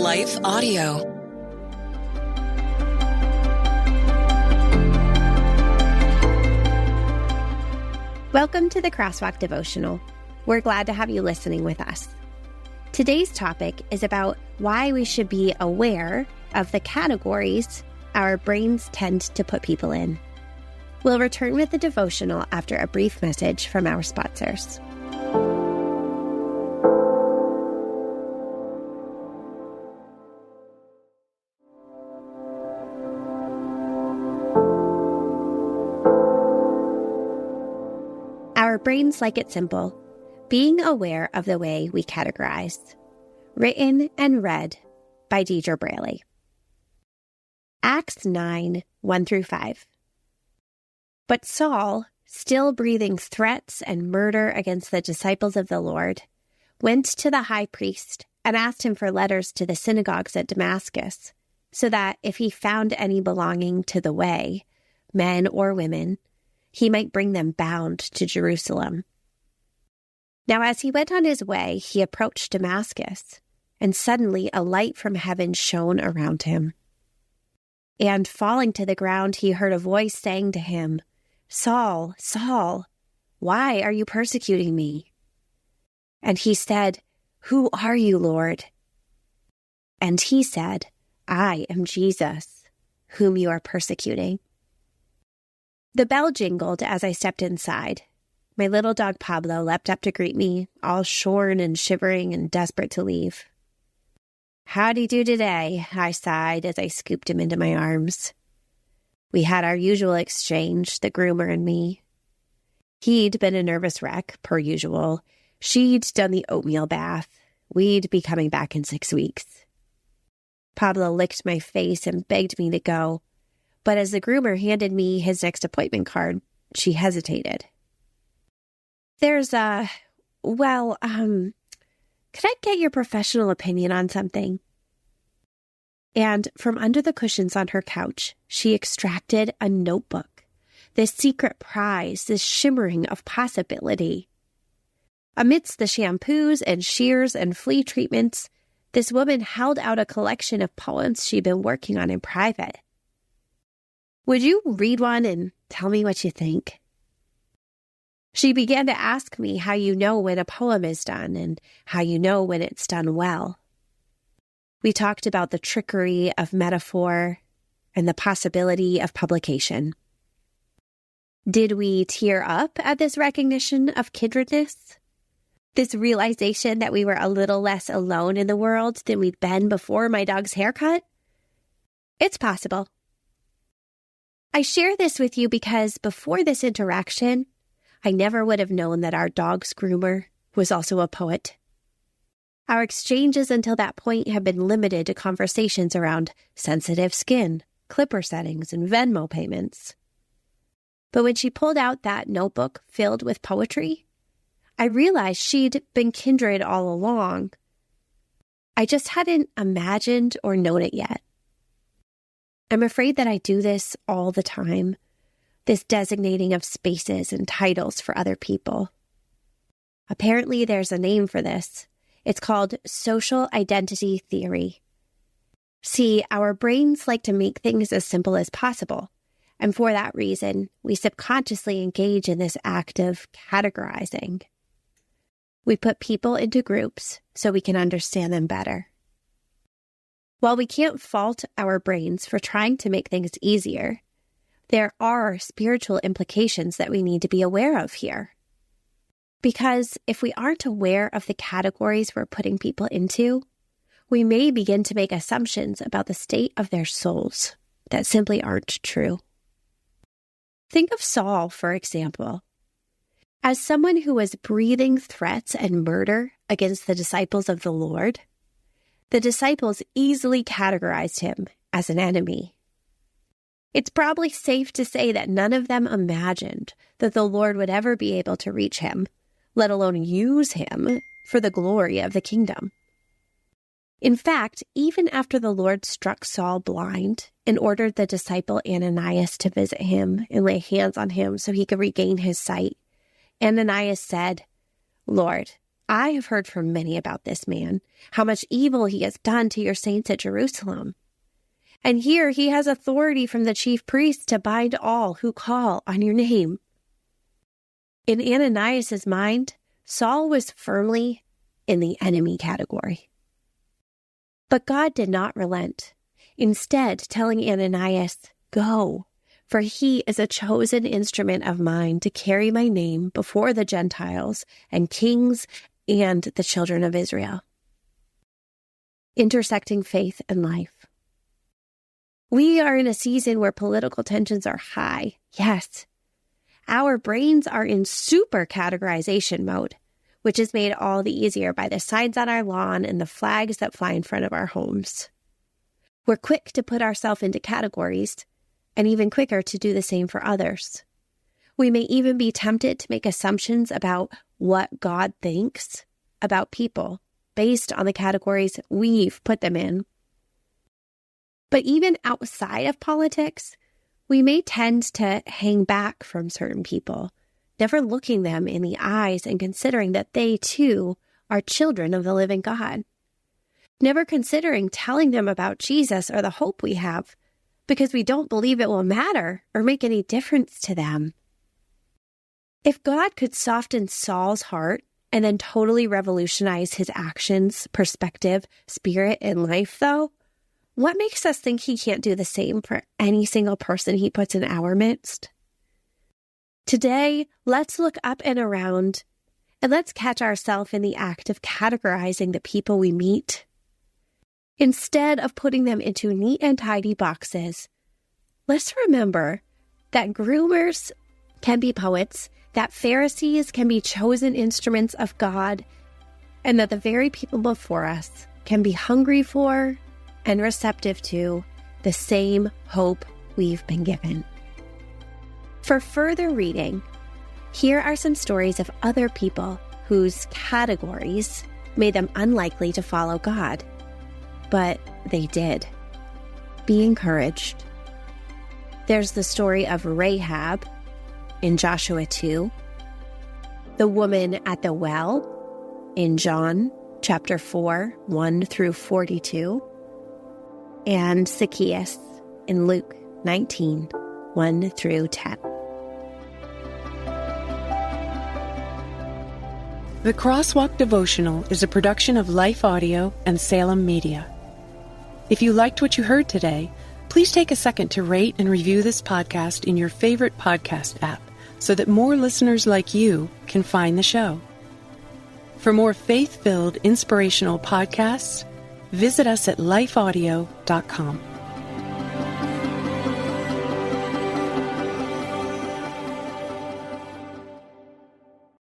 Life Audio. Welcome to the Crosswalk Devotional. We're glad to have you listening with us. Today's topic is about why we should be aware of the categories our brains tend to put people in. We'll return with the devotional after a brief message from our sponsors. Our brains like it simple. Being aware of the way we categorize. Written and read by Deidre Braley. Acts 9, 1-5. But Saul, still breathing threats and murder against the disciples of the Lord, went to the high priest and asked him for letters to the synagogues at Damascus, so that if he found any belonging to the way, men or women, he might bring them bound to Jerusalem. Now as he went on his way, he approached Damascus, and suddenly a light from heaven shone around him. And falling to the ground, he heard a voice saying to him, "Saul, Saul, why are you persecuting me?" And he said, "Who are you, Lord?" And he said, "I am Jesus, whom you are persecuting." The bell jingled as I stepped inside. My little dog Pablo leapt up to greet me, all shorn and shivering and desperate to leave. "How'd he do today?" I sighed as I scooped him into my arms. We had our usual exchange, the groomer and me. He'd been a nervous wreck, per usual. She'd done the oatmeal bath. We'd be coming back in 6 weeks. Pablo licked my face and begged me to go, but as the groomer handed me his next appointment card, she hesitated. Could I get your professional opinion on something?" And from under the cushions on her couch, she extracted a notebook, this secret prize, this shimmering of possibility. Amidst the shampoos and shears and flea treatments, this woman held out a collection of poems she'd been working on in private. "Would you read one and tell me what you think?" She began to ask me how you know when a poem is done and how you know when it's done well. We talked about the trickery of metaphor and the possibility of publication. Did we tear up at this recognition of kindredness? This realization that we were a little less alone in the world than we'd been before my dog's haircut? It's possible. I share this with you because before this interaction, I never would have known that our dog's groomer was also a poet. Our exchanges until that point have been limited to conversations around sensitive skin, clipper settings, and Venmo payments. But when she pulled out that notebook filled with poetry, I realized she'd been kindred all along. I just hadn't imagined or known it yet. I'm afraid that I do this all the time, this designating of spaces and titles for other people. Apparently, there's a name for this. It's called social identity theory. See, our brains like to make things as simple as possible, and for that reason, we subconsciously engage in this act of categorizing. We put people into groups so we can understand them better. While we can't fault our brains for trying to make things easier, there are spiritual implications that we need to be aware of here. Because if we aren't aware of the categories we're putting people into, we may begin to make assumptions about the state of their souls that simply aren't true. Think of Saul, for example. As someone who was breathing threats and murder against the disciples of the Lord, the disciples easily categorized him as an enemy. It's probably safe to say that none of them imagined that the Lord would ever be able to reach him, let alone use him for the glory of the kingdom. In fact, even after the Lord struck Saul blind and ordered the disciple Ananias to visit him and lay hands on him so he could regain his sight, Ananias said, "Lord, I have heard from many about this man, how much evil he has done to your saints at Jerusalem. And here he has authority from the chief priests to bind all who call on your name." In Ananias' mind, Saul was firmly in the enemy category. But God did not relent, instead telling Ananias, "Go, for he is a chosen instrument of mine to carry my name before the Gentiles and kings and the children of Israel." Intersecting faith and life. We are in a season where political tensions are high. Yes, our brains are in super-categorization mode, which is made all the easier by the signs on our lawn and the flags that fly in front of our homes. We're quick to put ourselves into categories, and even quicker to do the same for others. We may even be tempted to make assumptions about what God thinks about people based on the categories we've put them in. But even outside of politics, we may tend to hang back from certain people, never looking them in the eyes and considering that they too are children of the living God. Never considering telling them about Jesus or the hope we have, because we don't believe it will matter or make any difference to them. If God could soften Saul's heart and then totally revolutionize his actions, perspective, spirit, and life, though, what makes us think he can't do the same for any single person he puts in our midst? Today, let's look up and around, and let's catch ourselves in the act of categorizing the people we meet. Instead of putting them into neat and tidy boxes, let's remember that groomers can be poets, that Pharisees can be chosen instruments of God, and that the very people before us can be hungry for and receptive to the same hope we've been given. For further reading, here are some stories of other people whose categories made them unlikely to follow God. But they did. Be encouraged. There's the story of Rahab in Joshua 2, the woman at the well in John chapter 4, 1 through 42, and Zacchaeus in Luke 19, 1 through 10. The Crosswalk Devotional is a production of Life Audio and Salem Media. If you liked what you heard today, please take a second to rate and review this podcast in your favorite podcast app so that more listeners like you can find the show. For more faith-filled, inspirational podcasts, visit us at lifeaudio.com.